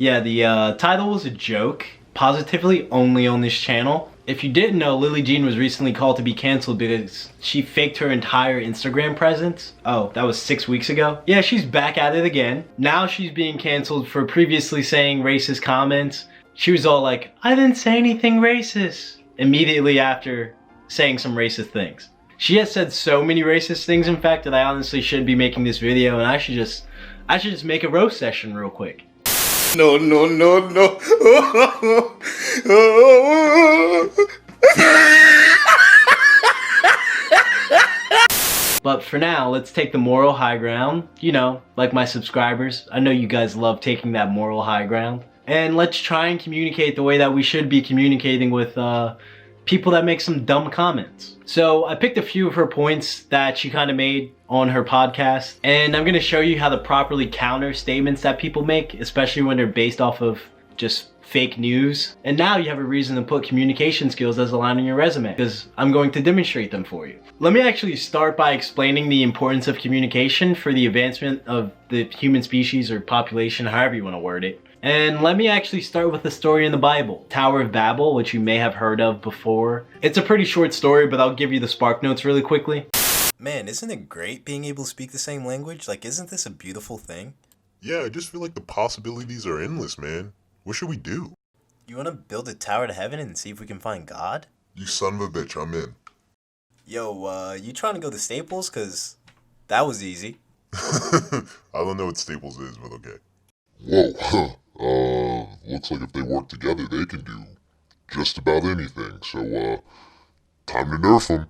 Yeah, the title was a joke, positively only on this channel. If you didn't know, Lilee Jean was recently called to be canceled because she faked her entire Instagram presence. Oh, that was 6 weeks ago? Yeah, she's back at it again. Now she's being canceled for previously saying racist comments. She was all like, I didn't say anything racist, immediately after saying some racist things. She has said so many racist things, in fact, that I honestly shouldn't be making this video, and I should just make a roast session real quick. No. But for now, let's take the moral high ground. You know, like my subscribers. I know you guys love taking that moral high ground. And let's try and communicate the way that we should be communicating with people that make some dumb comments. So I picked a few of her points that she kind of made on her podcast, and I'm gonna show you how to properly counter statements that people make, especially when they're based off of just fake news. And now you have a reason to put communication skills as a line on your resume, because I'm going to demonstrate them for you. Let me actually start by explaining the importance of communication for the advancement of the human species or population, however you want to word it. And let me actually start with a story in the Bible, Tower of Babel, which you may have heard of before. It's a pretty short story, but I'll give you the spark notes really quickly. Man, isn't it great being able to speak the same language? Like, isn't this a beautiful thing? Yeah, I just feel like the possibilities are endless, man. What should we do? You want to build a tower to heaven and see if we can find God? You son of a bitch, I'm in. Yo, you trying to go to Staples? Cause that was easy. I don't know what Staples is, but okay. Whoa, looks like if they work together, they can do just about anything. So, time to nerf them.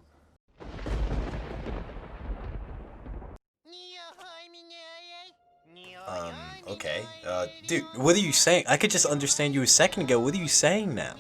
Okay. Dude, what are you saying? I could just understand you a second ago. What are you saying now?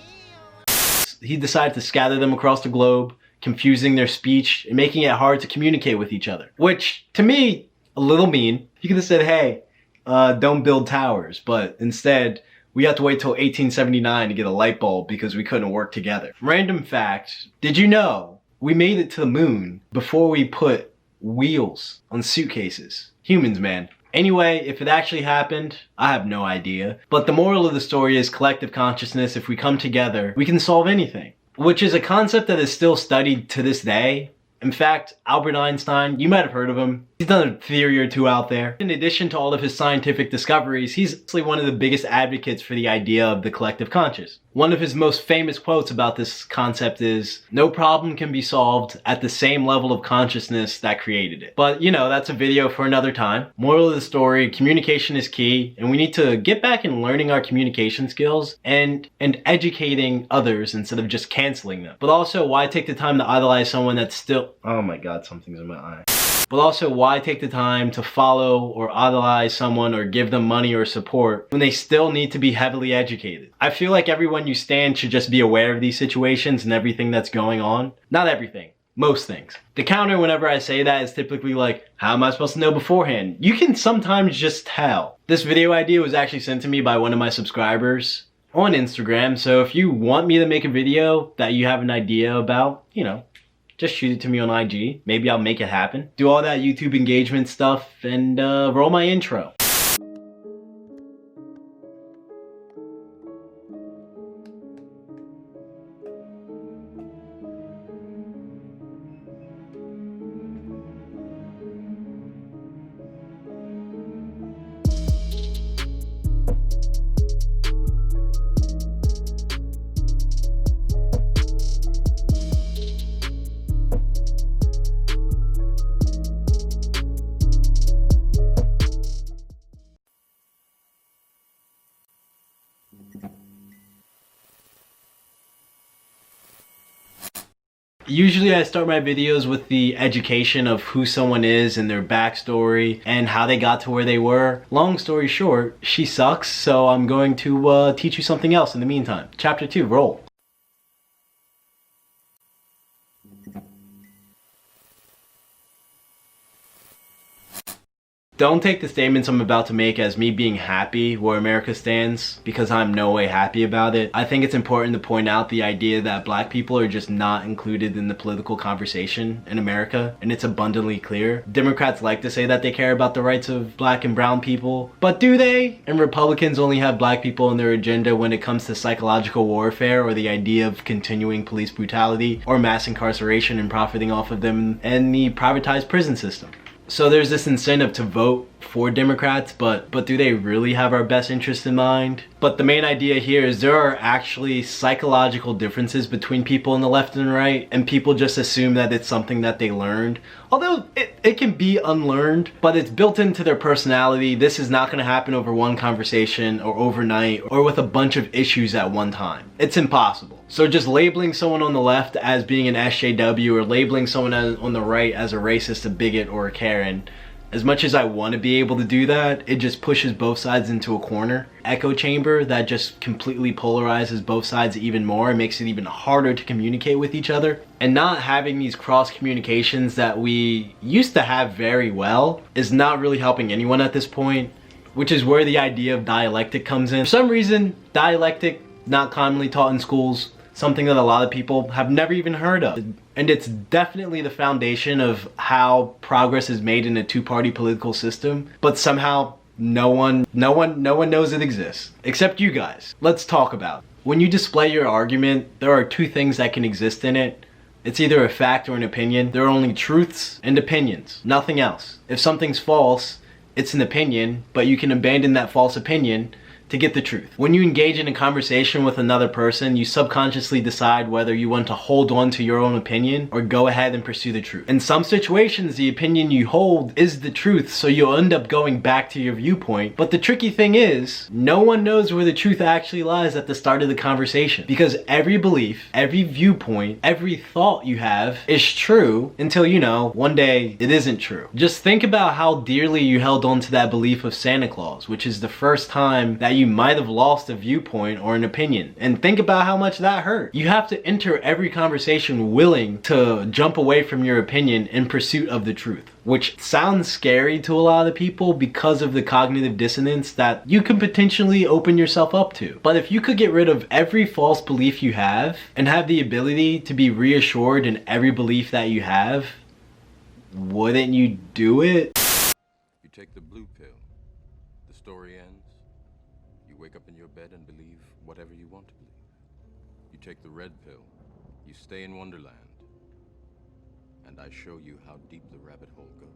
He decided to scatter them across the globe, confusing their speech and making it hard to communicate with each other. Which, to me, a little mean. He could have said, hey, don't build towers, but instead, we have to wait till 1879 to get a light bulb because we couldn't work together. Random fact, did you know we made it to the moon before we put wheels on suitcases? Humans, man. Anyway, if it actually happened, I have no idea. But the moral of the story is collective consciousness. If we come together, we can solve anything. Which is a concept that is still studied to this day. In fact, Albert Einstein, you might have heard of him. He's done a theory or two out there. In addition to all of his scientific discoveries, he's actually one of the biggest advocates for the idea of the collective conscious. One of his most famous quotes about this concept is, no problem can be solved at the same level of consciousness that created it. But, you know, that's a video for another time. Moral of the story, communication is key, and we need to get back in learning our communication skills and educating others instead of just canceling them. But also, why take the time to idolize someone that's still... Oh my god, something's in my eye. But also, why take the time to follow or idolize someone or give them money or support when they still need to be heavily educated? I feel like everyone you stand should just be aware of these situations and everything that's going on. Not everything. Most things. The counter whenever I say that is typically like, how am I supposed to know beforehand? You can sometimes just tell. This video idea was actually sent to me by one of my subscribers on Instagram, so if you want me to make a video that you have an idea about, you know, just shoot it to me on IG. Maybe I'll make it happen. Do all that YouTube engagement stuff and roll my intro. Usually I start my videos with the education of who someone is and their backstory and how they got to where they were. Long story short, she sucks, so I'm going to teach you something else in the meantime. Chapter 2, roll. Don't take the statements I'm about to make as me being happy where America stands, because I'm no way happy about it. I think it's important to point out the idea that black people are just not included in the political conversation in America, and it's abundantly clear. Democrats like to say that they care about the rights of black and brown people, but do they? And Republicans only have black people on their agenda when it comes to psychological warfare or the idea of continuing police brutality or mass incarceration and profiting off of them and the privatized prison system. So there's this incentive to vote for Democrats, but do they really have our best interest in mind? But the main idea here is there are actually psychological differences between people on the left and right, and people just assume that it's something that they learned. Although it can be unlearned, but it's built into their personality. This is not going to happen over one conversation or overnight or with a bunch of issues at one time. It's impossible. So just labeling someone on the left as being an SJW or labeling someone on the right as a racist, a bigot, or a Karen, as much as I want to be able to do that, it just pushes both sides into a corner. Echo chamber that just completely polarizes both sides even more and makes it even harder to communicate with each other. And not having these cross communications that we used to have very well is not really helping anyone at this point, which is where the idea of dialectic comes in. For some reason, dialectic, not commonly taught in schools, something that a lot of people have never even heard of. And it's definitely the foundation of how progress is made in a two-party political system, but somehow no one knows it exists. Except you guys. Let's talk about it. When you display your argument, there are two things that can exist in it. It's either a fact or an opinion. There are only truths and opinions, nothing else. If something's false, it's an opinion, but you can abandon that false opinion to get the truth. When you engage in a conversation with another person, you subconsciously decide whether you want to hold on to your own opinion or go ahead and pursue the truth. In some situations, the opinion you hold is the truth, so you'll end up going back to your viewpoint. But the tricky thing is, no one knows where the truth actually lies at the start of the conversation, because every belief, every viewpoint, every thought you have is true until, you know, one day it isn't true. Just think about how dearly you held on to that belief of Santa Claus, which is the first time that you might have lost a viewpoint or an opinion, and think about how much that hurt. You have to enter every conversation willing to jump away from your opinion in pursuit of the truth, which sounds scary to a lot of people because of the cognitive dissonance that you can potentially open yourself up to. But if you could get rid of every false belief you have and have the ability to be reassured in every belief that you have, wouldn't you do it? You take the blue pill, the story ends. You wake up in your bed and believe whatever you want to believe. You take the red pill, you stay in Wonderland, and I show you how deep the rabbit hole goes.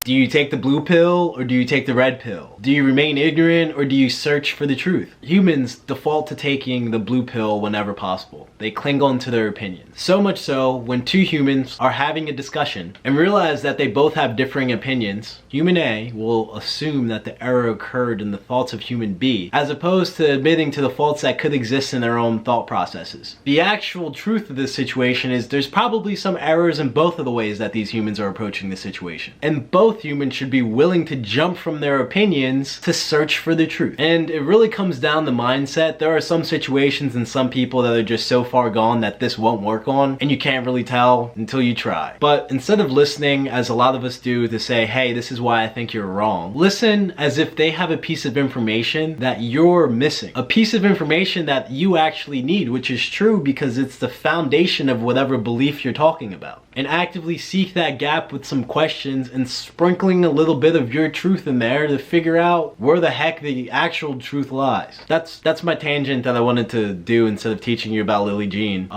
Do you take the blue pill or do you take the red pill? Do you remain ignorant or do you search for the truth? Humans default to taking the blue pill whenever possible. They cling on to their opinions. So much so, when two humans are having a discussion and realize that they both have differing opinions, human A will assume that the error occurred in the thoughts of human B, as opposed to admitting to the faults that could exist in their own thought processes. The actual truth of this situation is there's probably some errors in both of the ways that these humans are approaching the situation. And both humans should be willing to jump from their opinions to search for the truth. And it really comes down to mindset. There are some situations and some people that are just so far gone that this won't work on, and you can't really tell until you try. But instead of listening, as a lot of us do, to say, hey, this is why I think you're wrong, listen as if they have a piece of information that you're missing. A piece of information that you actually need, which is true because it's the foundation of whatever belief you're talking about. And actively seek that gap with some questions and sprinkling a little bit of your truth in there to figure out where the heck the actual truth lies. That's my tangent that I wanted to do instead of teaching you about Lilee Jean.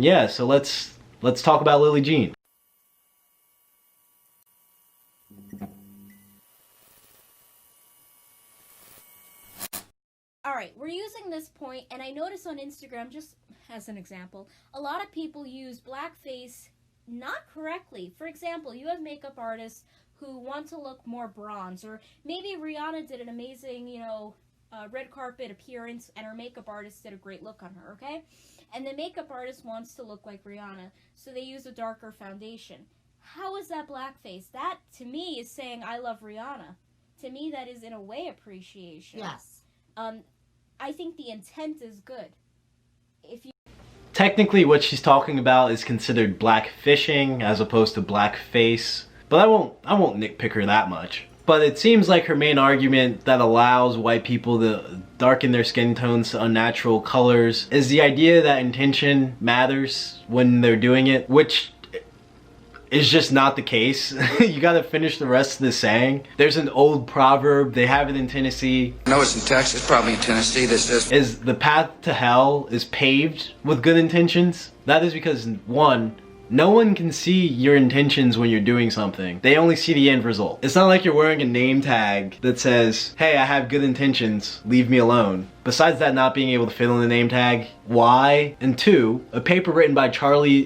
Yeah, so let's talk about Lilee Jean. Alright, we're using this point, and I notice on Instagram, just as an example, a lot of people use blackface not correctly. For example, you have makeup artists who want to look more bronze, or maybe Rihanna did an amazing, red carpet appearance, and her makeup artist did a great look on her, okay? And the makeup artist wants to look like Rihanna, so they use a darker foundation. How is that blackface? That, to me, is saying I love Rihanna. To me, that is, in a way, appreciation. Yes. I think the intent is good. If you Technically, what she's talking about is considered black phishing as opposed to blackface. but I won't nitpick her that much. But it seems like her main argument that allows white people to darken their skin tones to unnatural colors is the idea that intention matters when they're doing it, which is just not the case. You gotta finish the rest of the saying. There's an old proverb, they have it in Tennessee. No, it's in Texas, probably in Tennessee. This is the path to hell is paved with good intentions. That is because, one, no one can see your intentions when you're doing something. They only see the end result. It's not like you're wearing a name tag that says, hey, I have good intentions, leave me alone. Besides that not being able to fit on the name tag, why? And two, a paper written by Charles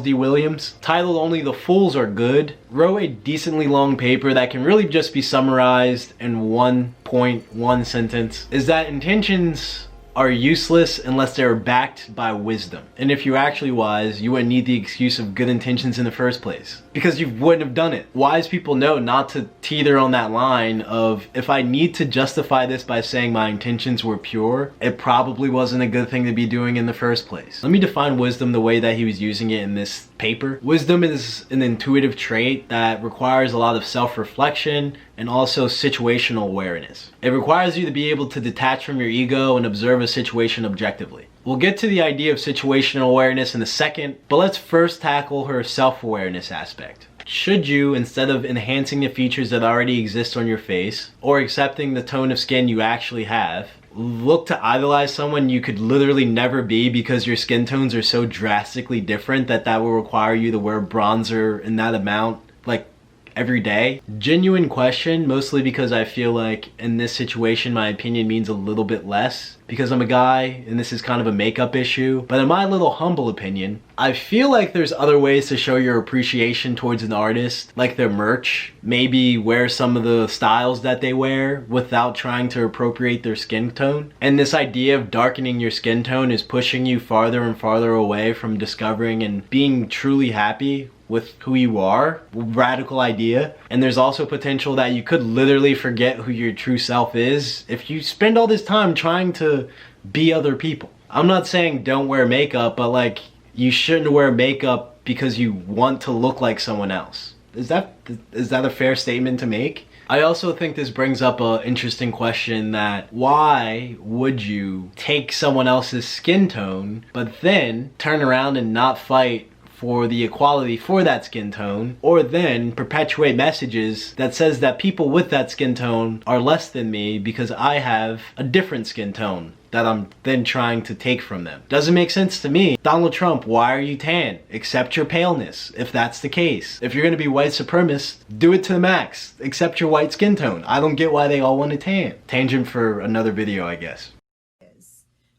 D. Williams, titled Only the Fools Are Good, wrote a decently long paper that can really just be summarized in 1.1 sentence, is that intentions are useless unless they're backed by wisdom. And if you're actually wise, you wouldn't need the excuse of good intentions in the first place, because you wouldn't have done it. Wise people know not to teeter on that line of, if I need to justify this by saying my intentions were pure, it probably wasn't a good thing to be doing in the first place. Let me define wisdom the way that he was using it in this paper. Wisdom is an intuitive trait that requires a lot of self-reflection and also situational awareness. It requires you to be able to detach from your ego and observe a situation objectively. We'll get to the idea of situational awareness in a second, but let's first tackle her self-awareness aspect. Should you, instead of enhancing the features that already exist on your face, or accepting the tone of skin you actually have, look to idolize someone you could literally never be because your skin tones are so drastically different that will require you to wear bronzer in that amount, like, every day? Genuine question, mostly because I feel like in this situation my opinion means a little bit less because I'm a guy and this is kind of a makeup issue. But in my little humble opinion, I feel like there's other ways to show your appreciation towards an artist, like their merch. Maybe wear some of the styles that they wear without trying to appropriate their skin tone. And this idea of darkening your skin tone is pushing you farther and farther away from discovering and being truly happy with who you are. Radical idea. And there's also potential that you could literally forget who your true self is if you spend all this time trying to be other people. I'm not saying don't wear makeup, but like, you shouldn't wear makeup because you want to look like someone else. Is that a fair statement to make? I also think this brings up an interesting question, that why would you take someone else's skin tone but then turn around and not fight for the equality for that skin tone, or then perpetuate messages that says that people with that skin tone are less than me because I have a different skin tone that I'm then trying to take from them? Doesn't make sense to me. Donald Trump, why are you tan? Accept your paleness, if that's the case. If you're gonna be white supremacist, do it to the max. Accept your white skin tone. I don't get why they all want to tan. Tangent for another video, I guess.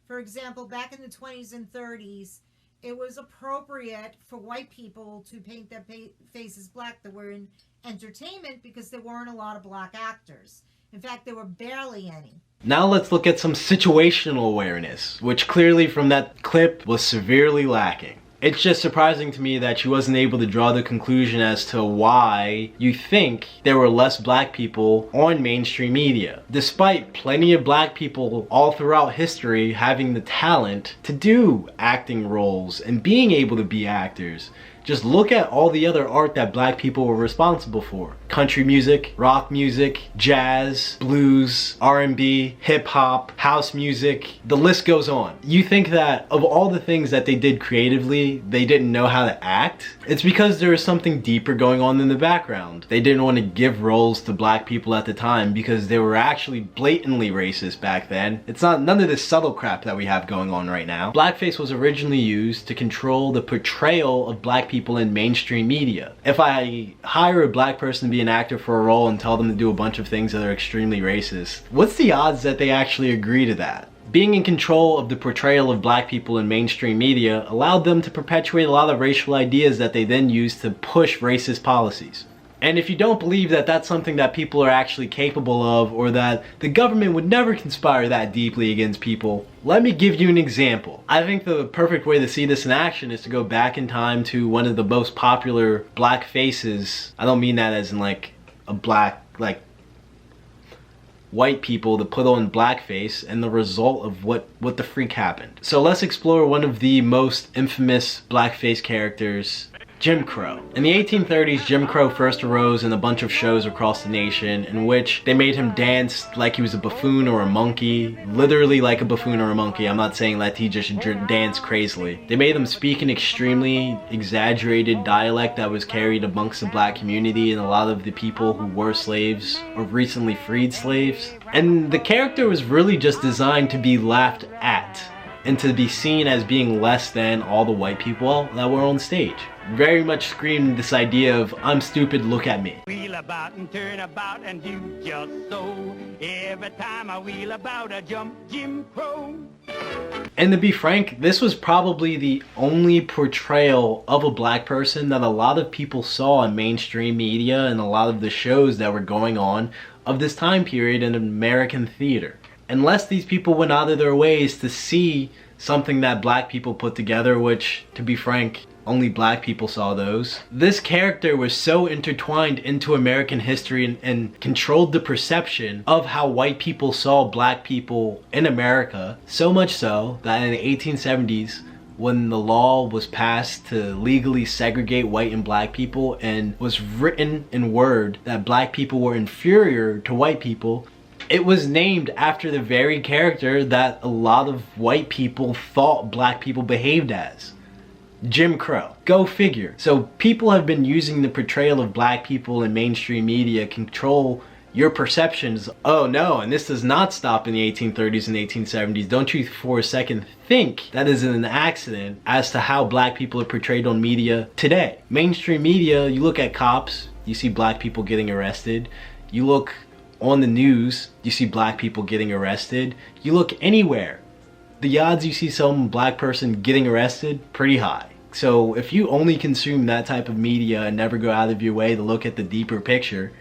For example, back in the 20s and 30s, it was appropriate for white people to paint their faces black that were in entertainment because there weren't a lot of black actors. In fact, there were barely any. Now let's look at some situational awareness, which clearly from that clip was severely lacking. It's just surprising to me that she wasn't able to draw the conclusion as to why you think there were less black people on mainstream media, despite plenty of black people all throughout history having the talent to do acting roles and being able to be actors. Just look at all the other art that black people were responsible for. Country music, rock music, jazz, blues, R&B, hip hop, house music, the list goes on. You think that of all the things that they did creatively, they didn't know how to act? It's because there was something deeper going on in the background. They didn't want to give roles to black people at the time because they were actually blatantly racist back then. It's not none of this subtle crap that we have going on right now. Blackface was originally used to control the portrayal of black people in mainstream media. If I hire a black person to be an actor for a role and tell them to do a bunch of things that are extremely racist, what's the odds that they actually agree to that? Being in control of the portrayal of black people in mainstream media allowed them to perpetuate a lot of racial ideas that they then used to push racist policies. And if you don't believe that that's something that people are actually capable of, or that the government would never conspire that deeply against people, let me give you an example. I think the perfect way to see this in action is to go back in time to one of the most popular black faces. I don't mean that as in like a black, like white people to put on blackface and the result of what the freak happened. So let's explore one of the most infamous blackface characters Jim Crow. In the 1830s, Jim Crow first arose in a bunch of shows across the nation in which they made him dance like he was a buffoon or a monkey, literally like a buffoon or a monkey. I'm not saying that he just dance crazily. They made him speak an extremely exaggerated dialect that was carried amongst the black community and a lot of the people who were slaves or recently freed slaves. And the character was really just designed to be laughed at and to be seen as being less than all the white people that were on stage. Very much screamed this idea of, I'm stupid, look at me. Wheel about and turn about and do just so. Every time I wheel about I jump Jim Crow. And to be frank, this was probably the only portrayal of a black person that a lot of people saw in mainstream media and a lot of the shows that were going on of this time period in American theater. Unless these people went out of their ways to see something that black people put together, which, to be frank, only black people saw those. This character was so intertwined into American history and controlled the perception of how white people saw black people in America, so much so that in the 1870s, when the law was passed to legally segregate white and black people and was written in word that black people were inferior to white people, it was named after the very character that a lot of white people thought black people behaved as. Jim Crow. Go figure. So people have been using the portrayal of black people in mainstream media control your perceptions. Oh no, and this does not stop in the 1830s and 1870s. Don't you for a second think that is an accident as to how black people are portrayed on media today. Mainstream media, you look at cops, you see black people getting arrested. You look on the news, you see black people getting arrested. You look anywhere, the odds you see some black person getting arrested, pretty high. So if you only consume that type of media and never go out of your way to look at the deeper picture,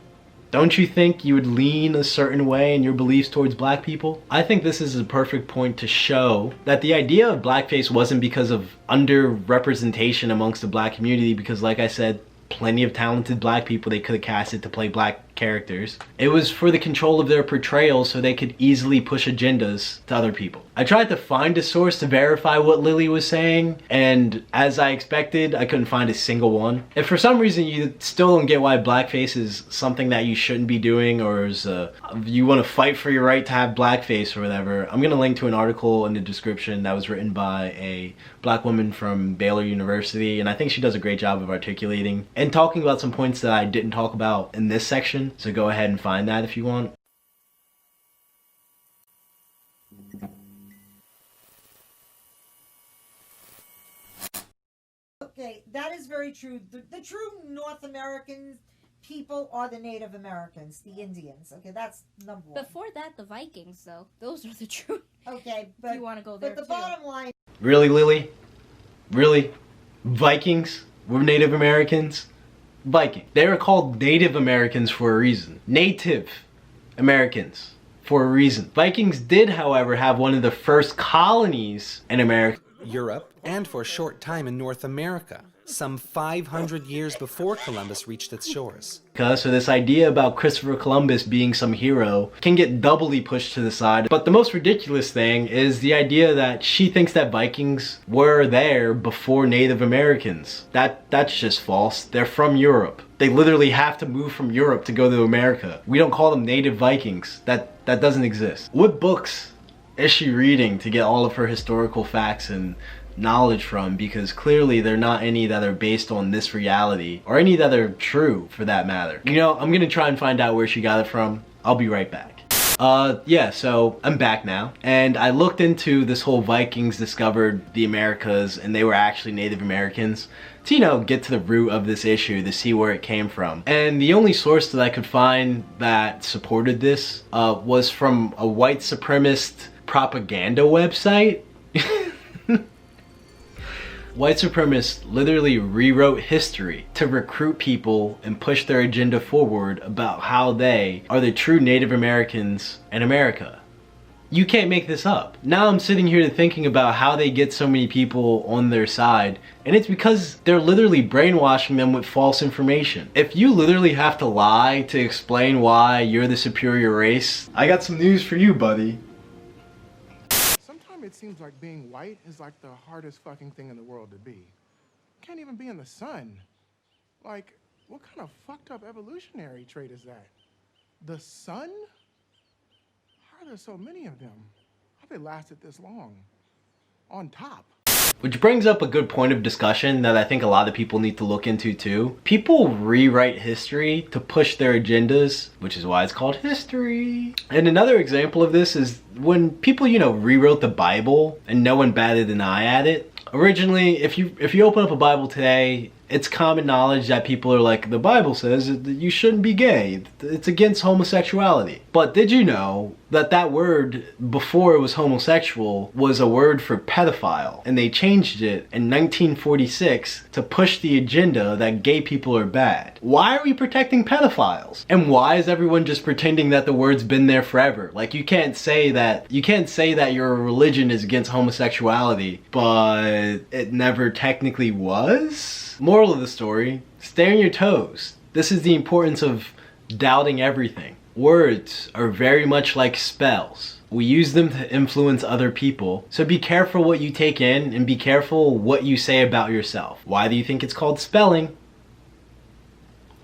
don't you think you would lean a certain way in your beliefs towards black people? I think this is a perfect point to show that the idea of blackface wasn't because of underrepresentation amongst the black community, because like I said, plenty of talented black people they could have casted to play black characters. It was for the control of their portrayal so they could easily push agendas to other people. I tried to find a source to verify what Lillee was saying, and as I expected, I couldn't find a single one. If for some reason you still don't get why blackface is something that you shouldn't be doing, or is you want to fight for your right to have blackface or whatever, I'm gonna link to an article in the description that was written by a black woman from Baylor University, and I think she does a great job of articulating and talking about some points that I didn't talk about in this section. So go ahead and find that if you want. Okay, that is very true. The true North American people are the Native Americans, the Indians. Okay, that's number one. Before that, the Vikings, though. Those are the true. Okay, If you want to go there, but the too. bottom line. Really, Lillee? Really? Vikings were Native Americans? Viking. They were called Native Americans for a reason. Native Americans for a reason. Vikings did, however, have one of the first colonies in America. Europe, and for a short time in North America, some 500 years before Columbus reached its shores. So this idea about Christopher Columbus being some hero can get doubly pushed to the side. But the most ridiculous thing is the idea that she thinks that Vikings were there before Native Americans. That's just false. They're from Europe. They literally have to move from Europe to go to America. We don't call them Native Vikings. That doesn't exist. What books is she reading to get all of her historical facts and knowledge from? Because clearly there are not any that are based on this reality, or any that are true for that matter. You know, I'm gonna try and find out where she got it from. I'll be right back. Yeah, so I'm back now, and I looked into this whole Vikings discovered the Americas and they were actually Native Americans to, you know, get to the root of this issue, to see where it came from. And the only source that I could find that supported this was from a white supremacist propaganda website. White supremacists literally rewrote history to recruit people and push their agenda forward about how they are the true Native Americans in America. You can't make this up. Now I'm sitting here thinking about how they get so many people on their side, and it's because they're literally brainwashing them with false information. If you literally have to lie to explain why you're the superior race, I got some news for you, buddy. It seems like being white is like the hardest fucking thing in the world to be. Can't even be in the sun. Like, what kind of fucked up evolutionary trait is that? The sun? How are there so many of them? How they lasted this long? On top. Which brings up a good point of discussion that I think a lot of people need to look into too. People rewrite history to push their agendas, which is why it's called history. And another example of this is when people, rewrote the Bible and no one batted an eye at it. Originally, if you open up a Bible today, it's common knowledge that people are like, the Bible says that you shouldn't be gay. It's against homosexuality. But did you know that that word, before it was homosexual, was a word for pedophile? And they changed it in 1946 to push the agenda that gay people are bad. Why are we protecting pedophiles? And why is everyone just pretending that the word's been there forever? Like, you can't say that your religion is against homosexuality, but it never technically was? Moral of the story, stay on your toes. This is the importance of doubting everything. Words are very much like spells. We use them to influence other people. So be careful what you take in and be careful what you say about yourself. Why do you think it's called spelling?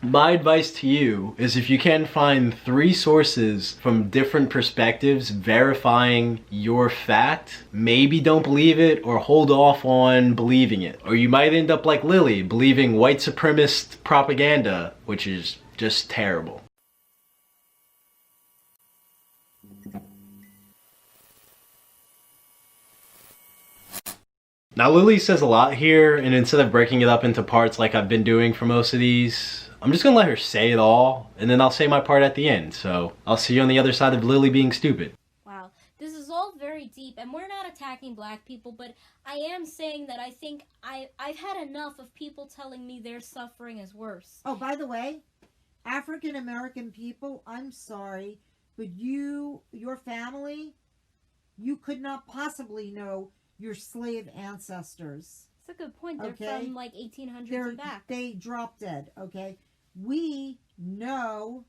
My advice to you is if you can find 3 sources from different perspectives verifying your fact, maybe don't believe it or hold off on believing it. Or you might end up like Lillee, believing white supremacist propaganda, which is just terrible. Now Lillee says a lot here, and instead of breaking it up into parts like I've been doing for most of these, I'm just gonna let her say it all, and then I'll say my part at the end. So I'll see you on the other side of Lillee being stupid. Wow, this is all very deep, and we're not attacking black people, but I am saying that I think I've had enough of people telling me their suffering is worse. Oh, by the way, African American people, I'm sorry, but your family, you could not possibly know your slave ancestors. That's a good point. They're from like 1800s and back. They dropped dead, okay? We know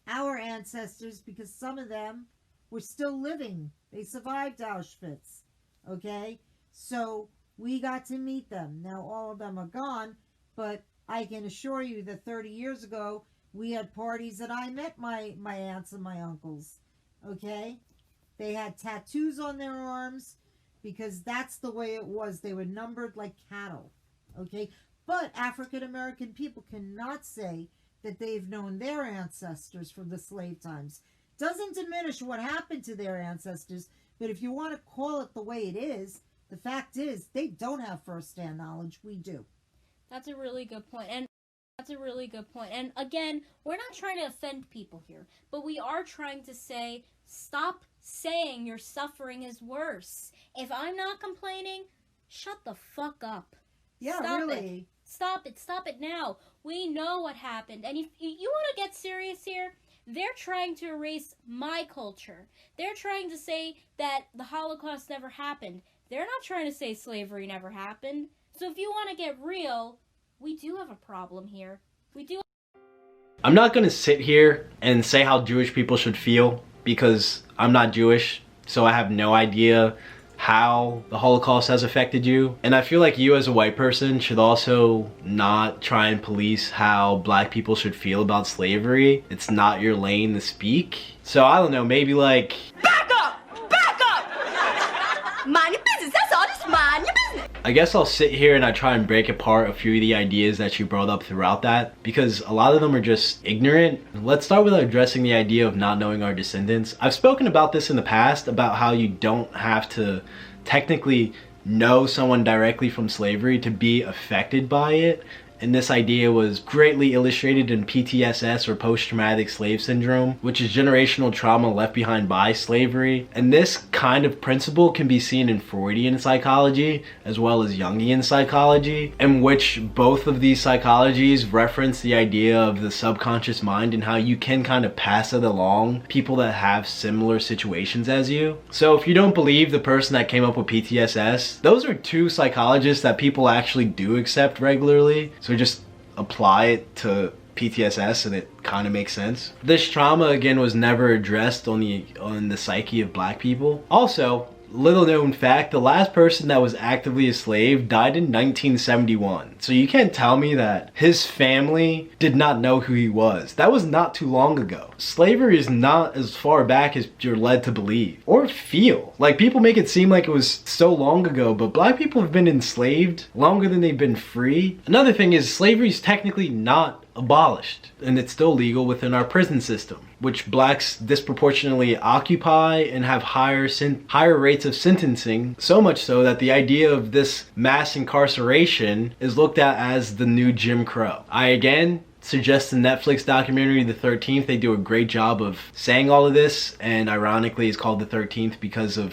our ancestors because some of them were still living. They survived Auschwitz, okay? So we got to meet them. Now all of them are gone, but I can assure you that 30 years ago, we had parties that I met my aunts and my uncles, okay? They had tattoos on their arms because that's the way it was. They were numbered like cattle, okay? But African American people cannot say that they've known their ancestors from the slave times. Doesn't diminish what happened to their ancestors, but if you want to call it the way it is, the fact is they don't have first-hand knowledge. We do. That's a really good point. And again, we're not trying to offend people here, but we are trying to say, stop saying your suffering is worse. If I'm not complaining, shut the fuck up. Yeah, Stop really. It. Stop it now. We know what happened. And if you want to get serious here, they're trying to erase my culture. They're trying to say that the Holocaust never happened. They're not trying to say slavery never happened. So if you want to get real, we do have a problem here. We do. I'm not gonna sit here and say how Jewish people should feel because I'm not Jewish, so I have no idea how the Holocaust has affected you. And I feel like you as a white person should also not try and police how black people should feel about slavery. It's not your lane to speak. So I don't know, maybe like... Back up! Back up! Mind your business, that's all, just mind your business. I guess I'll sit here and I try and break apart a few of the ideas that you brought up throughout that, because a lot of them are just ignorant. Let's start with addressing the idea of not knowing our descendants. I've spoken about this in the past, about how you don't have to technically know someone directly from slavery to be affected by it. And this idea was greatly illustrated in PTSS, or post-traumatic slave syndrome, which is generational trauma left behind by slavery. And this kind of principle can be seen in Freudian psychology as well as Jungian psychology, in which both of these psychologies reference the idea of the subconscious mind and how you can kind of pass it along people that have similar situations as you. So if you don't believe the person that came up with PTSS, those are 2 psychologists that people actually do accept regularly. So just apply it to PTSS and it kind of makes sense. This trauma again was never addressed on the psyche of black people. Also, Little known fact, the last person that was actively a slave died in 1971. So you can't tell me that his family did not know who he was. That was not too long ago. Slavery is not as far back as you're led to believe or feel. Like, people make it seem like it was so long ago, but black people have been enslaved longer than they've been free. Another thing is, slavery is technically not abolished, and it's still legal within our prison system, which blacks disproportionately occupy and have higher rates of sentencing, so much so that the idea of this mass incarceration is looked at as the new Jim Crow. I again suggest the Netflix documentary The 13th. They do a great job of saying all of this, and ironically it's called The 13th because of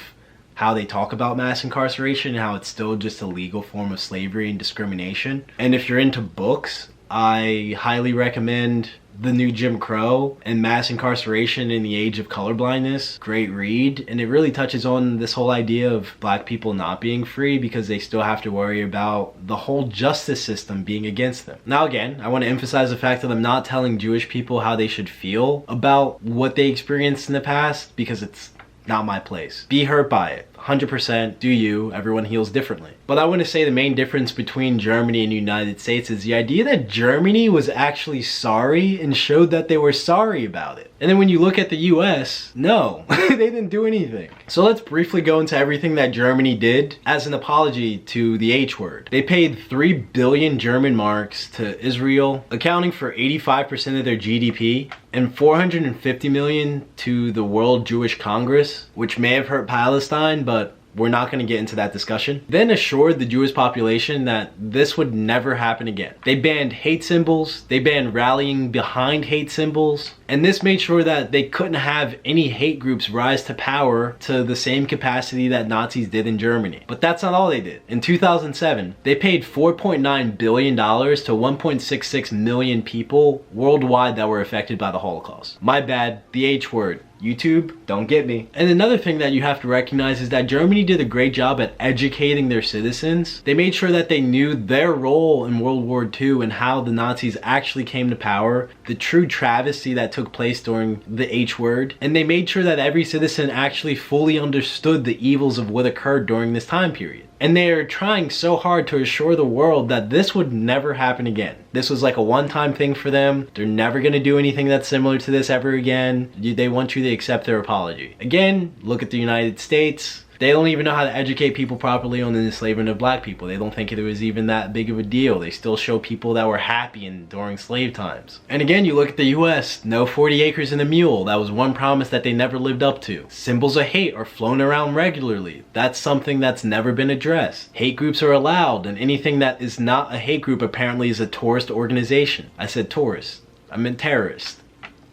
how they talk about mass incarceration and how it's still just a legal form of slavery and discrimination. And if you're into books, I highly recommend The New Jim Crow and Mass Incarceration in the Age of Colorblindness. Great read, and it really touches on this whole idea of black people not being free because they still have to worry about the whole justice system being against them. Now again, I want to emphasize the fact that I'm not telling Jewish people how they should feel about what they experienced in the past, because it's not my place. Be hurt by it. 100% do you. Everyone heals differently. But I want to say the main difference between Germany and the United States is the idea that Germany was actually sorry and showed that they were sorry about it. And then when you look at the US, no, they didn't do anything. So let's briefly go into everything that Germany did as an apology to the H word. They paid 3 billion German marks to Israel, accounting for 85% of their GDP, and 450 million to the World Jewish Congress, which may have hurt Palestine, but we're not going to get into that discussion. Then assured the Jewish population that this would never happen again. They banned hate symbols, they banned rallying behind hate symbols, and this made sure that they couldn't have any hate groups rise to power to the same capacity that Nazis did in Germany. But that's not all they did. In 2007, they paid $4.9 billion to 1.66 million people worldwide that were affected by the Holocaust. My bad, the H word. YouTube, don't get me. And another thing that you have to recognize is that Germany did a great job at educating their citizens. They made sure that they knew their role in World War II and how the Nazis actually came to power, the true travesty that took place during the H word, and they made sure that every citizen actually fully understood the evils of what occurred during this time period. And they are trying so hard to assure the world that this would never happen again. This was like a one-time thing for them. They're never going to do anything that's similar to this ever again. They want you to accept their apology. Again, look at the United States. They don't even know how to educate people properly on the enslavement of black people. They don't think it was even that big of a deal. They still show people that were happy during slave times. And again, you look at the US, no 40 acres and a mule. That was one promise that they never lived up to. Symbols of hate are flown around regularly. That's something that's never been addressed. Hate groups are allowed, and anything that is not a hate group apparently is a tourist organization. I said tourist. I meant terrorist.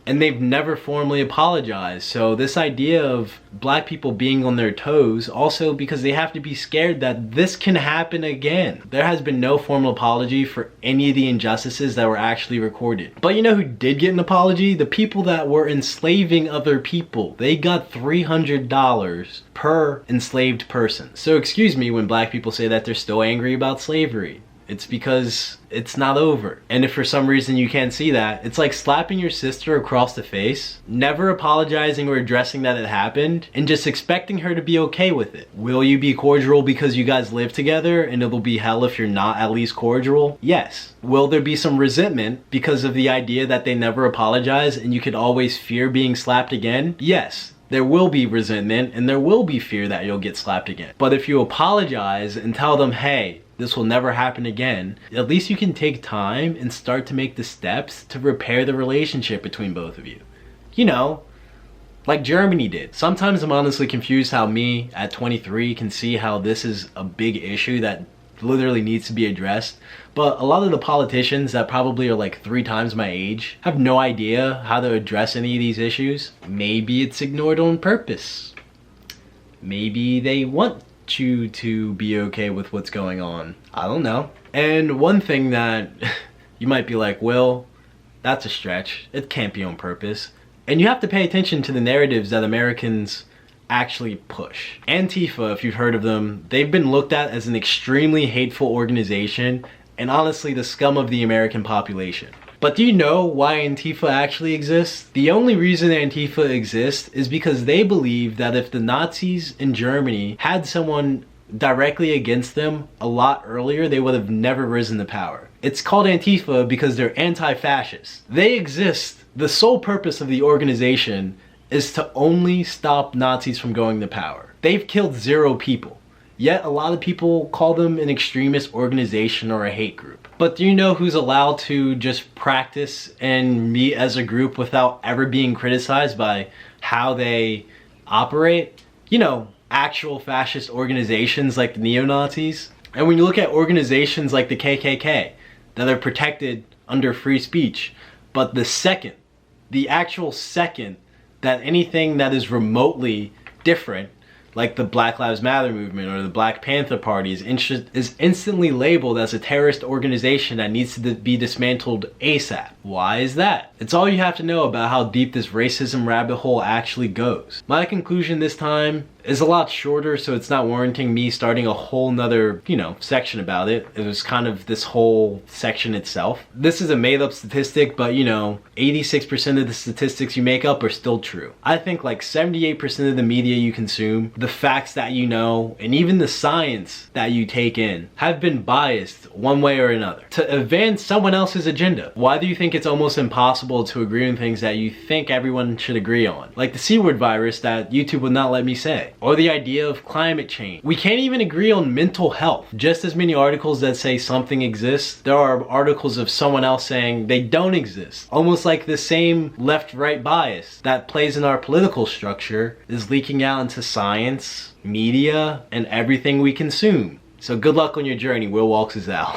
And they've never formally apologized. So this idea of black people being on their toes, also because they have to be scared that this can happen again. There has been no formal apology for any of the injustices that were actually recorded. But you know who did get an apology? The people that were enslaving other people. They got $300 per enslaved person. So excuse me when black people say that they're still angry about slavery. It's because it's not over. And if for some reason you can't see that, it's like slapping your sister across the face, never apologizing or addressing that it happened, and just expecting her to be okay with it. Will you be cordial because you guys live together and it'll be hell if you're not at least cordial? Yes. Will there be some resentment because of the idea that they never apologize and you could always fear being slapped again? Yes. There will be resentment and there will be fear that you'll get slapped again. But if you apologize and tell them, hey, this will never happen again, at least you can take time and start to make the steps to repair the relationship between both of you. You know, like Germany did. Sometimes I'm honestly confused how me at 23 can see how this is a big issue that literally needs to be addressed. But a lot of the politicians that probably are like 3 times my age have no idea how to address any of these issues. Maybe it's ignored on purpose. Maybe they want you to be okay with what's going on. I don't know. And one thing that you might be like, well, that's a stretch. It can't be on purpose. And you have to pay attention to the narratives that Americans actually push. Antifa, if you've heard of them, they've been looked at as an extremely hateful organization and honestly the scum of the American population. But do you know why Antifa actually exists? The only reason Antifa exists is because they believe that if the Nazis in Germany had someone directly against them a lot earlier, they would have never risen to power. It's called Antifa because they're anti-fascist. They exist. The sole purpose of the organization is to only stop Nazis from going to power. They've killed 0 people. Yet a lot of people call them an extremist organization or a hate group. But do you know who's allowed to just practice and meet as a group without ever being criticized by how they operate? You know, actual fascist organizations like the neo-Nazis. And when you look at organizations like the KKK that are protected under free speech, but the actual second that anything that is remotely different, like the Black Lives Matter movement or the Black Panther Party, is instantly labeled as a terrorist organization that needs to be dismantled ASAP. Why is that? It's all you have to know about how deep this racism rabbit hole actually goes. My conclusion this time is a lot shorter, so it's not warranting me starting a whole nother, section about it. It was kind of this whole section itself. This is a made-up statistic, but 86% of the statistics you make up are still true. I think like 78% of the media you consume, the facts that you know, and even the science that you take in have been biased one way or another to advance someone else's agenda. Why do you think it's almost impossible to agree on things that you think everyone should agree on? Like the C-word virus that YouTube would not let me say. Or the idea of climate change. We can't even agree on mental health. Just as many articles that say something exists, there are articles of someone else saying they don't exist. Almost like the same left-right bias that plays in our political structure is leaking out into science, media, and everything we consume. So good luck on your journey. Will Walks is out.